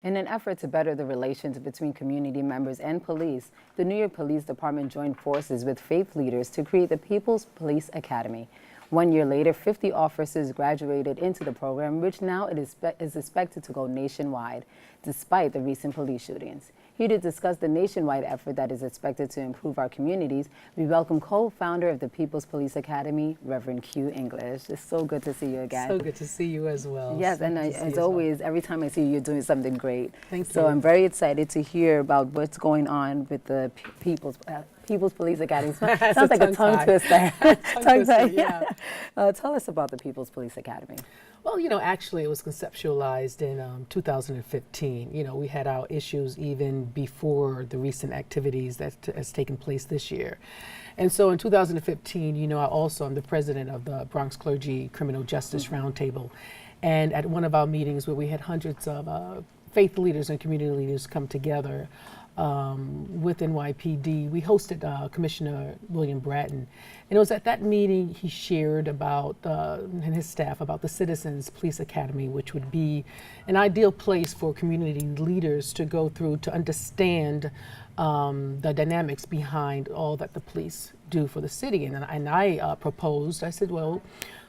In an effort to better the relations between community members and police, the New York Police Department joined forces with faith leaders to create the People's Police Academy. 1 year later, 50 officers graduated into the program, which now is expected to go nationwide, despite the recent police shootings. Here to discuss the nationwide effort that is expected to improve our communities, we welcome co-founder of the People's Police Academy, Reverend Que English. It's so good to see you again. So good to see you as well. Yes, and as always, every time I see you, you're doing something great. Thank you. So I'm very excited to hear about what's going on with the People's Police Academy. Sounds like a tongue twister. Tongue twister, yeah. Tell us about the People's Police Academy. Well, actually it was conceptualized in 2015. We had our issues even before the recent activities that has taken place this year. And so in 2015, I'm the president of the Bronx Clergy Criminal Justice Roundtable. And at one of our meetings where we had hundreds of faith leaders and community leaders come together, with NYPD, we hosted Commissioner William Bratton. And it was at that meeting he shared about, and his staff, about the Citizens Police Academy, which would be an ideal place for community leaders to go through to understand the dynamics behind all that the police do for the city. And I proposed, I said, well,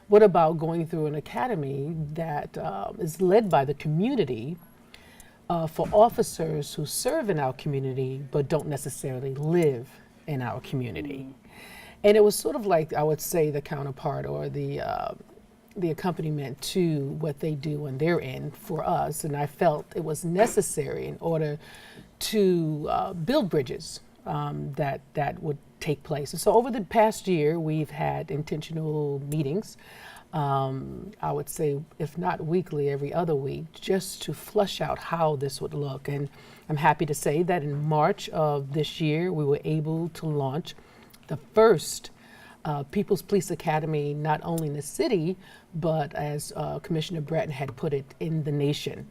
what about going through an academy that is led by the community, for officers who serve in our community but don't necessarily live in our community. And it was sort of like, I would say, the counterpart or the accompaniment to what they do on their end for us. And I felt it was necessary in order to build bridges that would take place. And so over the past year, we've had intentional meetings, I would say, if not weekly, every other week, just to flush out how this would look. And I'm happy to say that in March of this year, we were able to launch the first People's Police Academy, not only in the city, but as Commissioner Bratton had put it, in the nation.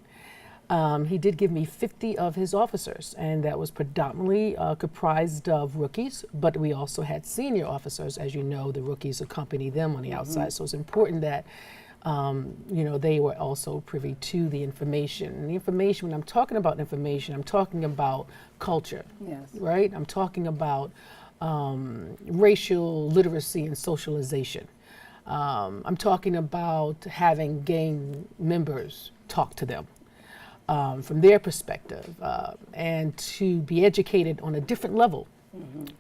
He did give me 50 of his officers, and that was predominantly comprised of rookies, but we also had senior officers. As you know, the rookies accompany them on the outside, so it's important that they were also privy to the information. And the information, when I'm talking about information, I'm talking about culture, yes, right? I'm talking about racial literacy and socialization. I'm talking about having gang members talk to them. From their perspective, and to be educated on a different level,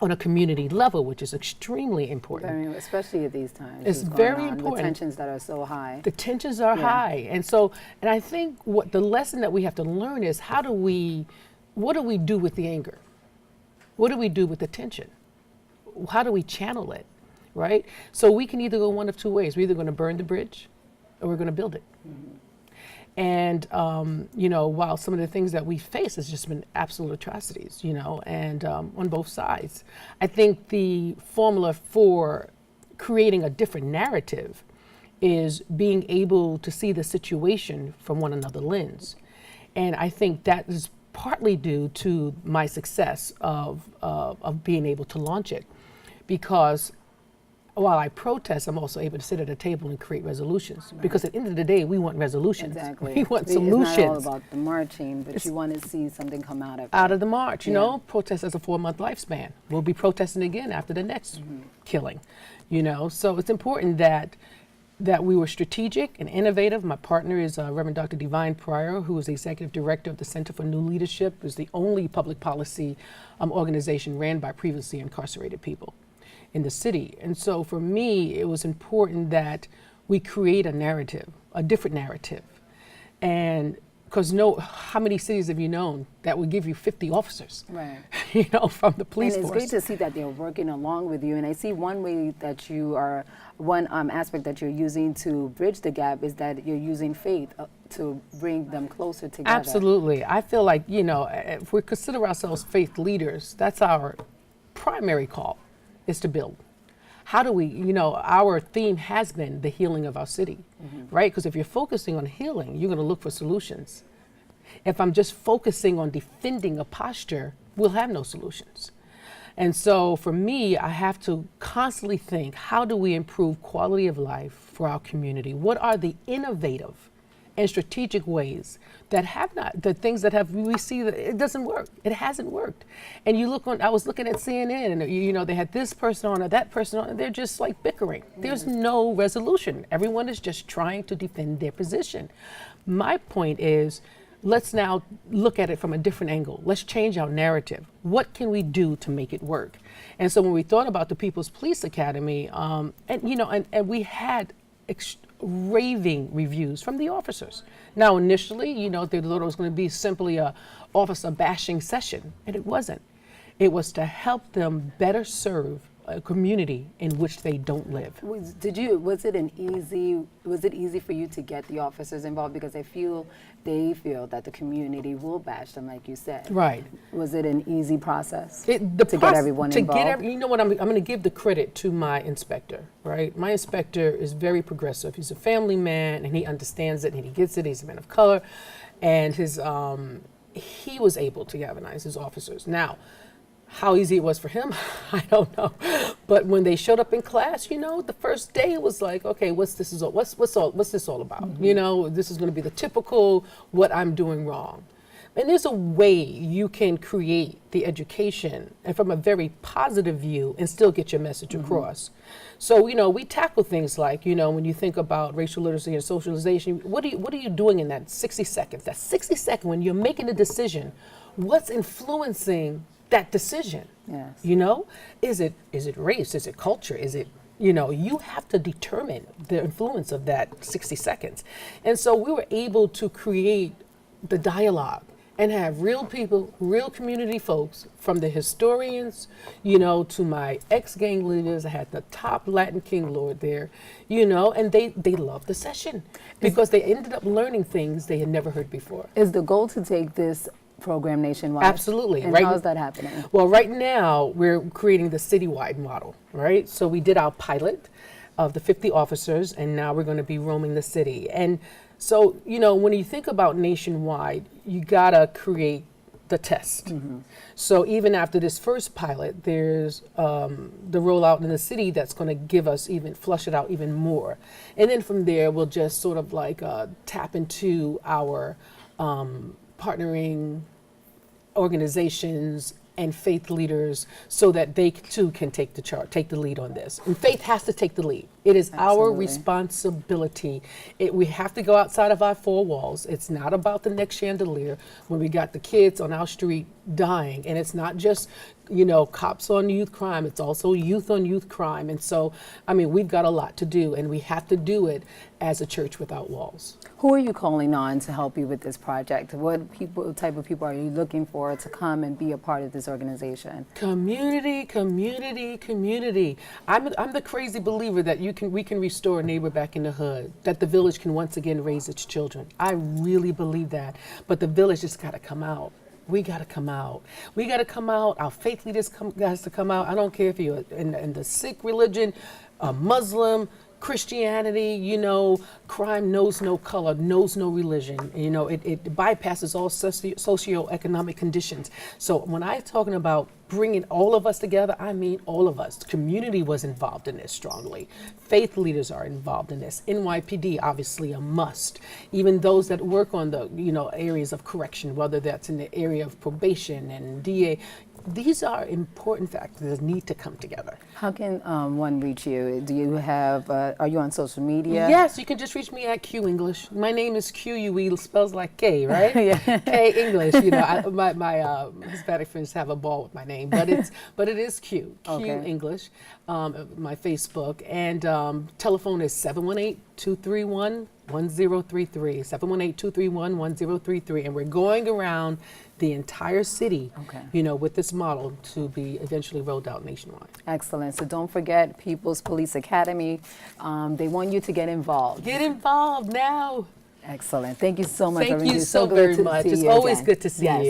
on a community level, which is extremely important. Especially at these times. It's very important. The tensions that are so high. The tensions are high. And I think what the lesson that we have to learn is what do we do with the anger? What do we do with the tension? How do we channel it, right? So we can either go one of two ways. We're either going to burn the bridge or we're going to build it. And, while some of the things that we face has just been absolute atrocities, and on both sides, I think the formula for creating a different narrative is being able to see the situation from one another lens. And I think that is partly due to my success of being able to launch it, because while I protest, I'm also able to sit at a table and create resolutions. Right. Because at the end of the day, we want resolutions. Exactly. We want solutions. It's not all about the marching, but you want to see something come out of it. Out of the march, protest has a 4-month lifespan. We'll be protesting again after the next killing, So it's important that we were strategic and innovative. My partner is Reverend Dr. Divine Pryor, who is the executive director of the Center for New Leadership, who's the only public policy organization ran by previously incarcerated people in the city. And so for me, it was important that we create a narrative, a different narrative. And because how many cities have you known that would give you 50 officers, right? From the police force. And it's great to see that they're working along with you. And I see one way that one aspect that you're using to bridge the gap is that you're using faith to bring them closer together. Absolutely. I feel like, if we consider ourselves faith leaders, that's our primary call, is to build. How do we, our theme has been the healing of our city, right? Because if you're focusing on healing, you're going to look for solutions. If I'm just focusing on defending a posture, we'll have no solutions. And so for me, I have to constantly think, how do we improve quality of life for our community? What are the innovative and strategic ways that have not, the things that have, we see that it doesn't work. It hasn't worked. And you look on, I was looking at CNN and you know, they had this person on or that person on, and they're just like bickering. There's no resolution. Everyone is just trying to defend their position. My point is, let's now look at it from a different angle. Let's change our narrative. What can we do to make it work? And so when we thought about the People's Police Academy, and you know, and we had raving reviews from the officers. Now, initially, you know, they thought it was going to be simply a officer bashing session, and it wasn't. It was to help them better serve a community in which they don't live. Was it easy for you to get the officers involved? Because they feel that the community will bash them, like you said. Right. Was it an easy process to get everyone involved? You know what, I'm going to give the credit to my inspector, right? My inspector is very progressive. He's a family man, and he understands it, and he gets it. He's a man of color, and he was able to galvanize his officers. Now, how easy it was for him, I don't know. But when they showed up in class, you know, the first day it was like, okay, what's this all about? Mm-hmm. You know, this is going to be the typical what I'm doing wrong. And there's a way you can create the education and from a very positive view and still get your message across. So, you know, we tackle things like, you know, when you think about racial literacy and socialization, what are you doing in that 60 seconds? That 60 seconds when you're making a decision, what's influencing that decision? Yes. You know, is it race? Is it culture? Is it, you know, you have to determine the influence of that 60 seconds. And so we were able to create the dialogue and have real people, real community folks, from the historians, you know, to my ex-gang leaders. I had the top Latin King Lord there, you know, and they loved the session because they ended up learning things they had never heard before. Is the goal to take this program nationwide? Absolutely. And how is that happening? Well, right now we're creating the citywide model, right? So we did our pilot of the 50 officers, and now we're going to be roaming the city. And so, you know, when you think about nationwide, you gotta create the test. Mm-hmm. So even after this first pilot, there's the rollout in the city that's going to give us flush it out even more. And then from there, we'll just sort of like tap into our partnering organizations and faith leaders so that they too can take the lead on this. And faith has to take the lead. It is our responsibility. We have to go outside of our four walls. It's not about the next chandelier when we got the kids on our street dying. And it's not just, you know, cops on youth crime. It's also youth on youth crime. And so, I mean, we've got a lot to do, and we have to do it as a church without walls. Who are you calling on to help you with this project? What type of people are you looking for to come and be a part of this organization? Community, community, community. I'm the crazy believer that we can restore a neighbor back in the hood, that the village can once again raise its children. I really believe that. But the village just got to come out. We got to come out. We got to come out. Our faith leaders has to come out. I don't care if you're in the Sikh religion, a Muslim, Christianity, you know, crime knows no color, knows no religion. You know, it bypasses all socioeconomic conditions. So when I'm talking about bringing all of us together, I mean all of us. The community was involved in this strongly. Faith leaders are involved in this. NYPD, obviously a must. Even those that work on the, you know, areas of correction, whether that's in the area of probation and DA, these are important factors that need to come together. How can one reach you? Do you have, are you on social media? Yes, you can just reach me at Q English. My name is QUE, spells like K, right? Yeah. K English. You know, my Hispanic friends have a ball with my name, but it is Q. Q English. My Facebook and telephone is 718-231-1033. 718-231-1033, and we're going around the entire city, you know, with this model to be eventually rolled out nationwide. Excellent. So don't forget People's Police Academy. They want you to get involved. Get involved now. Excellent. Thank you so much. Thank you so very much. It's always good to see you.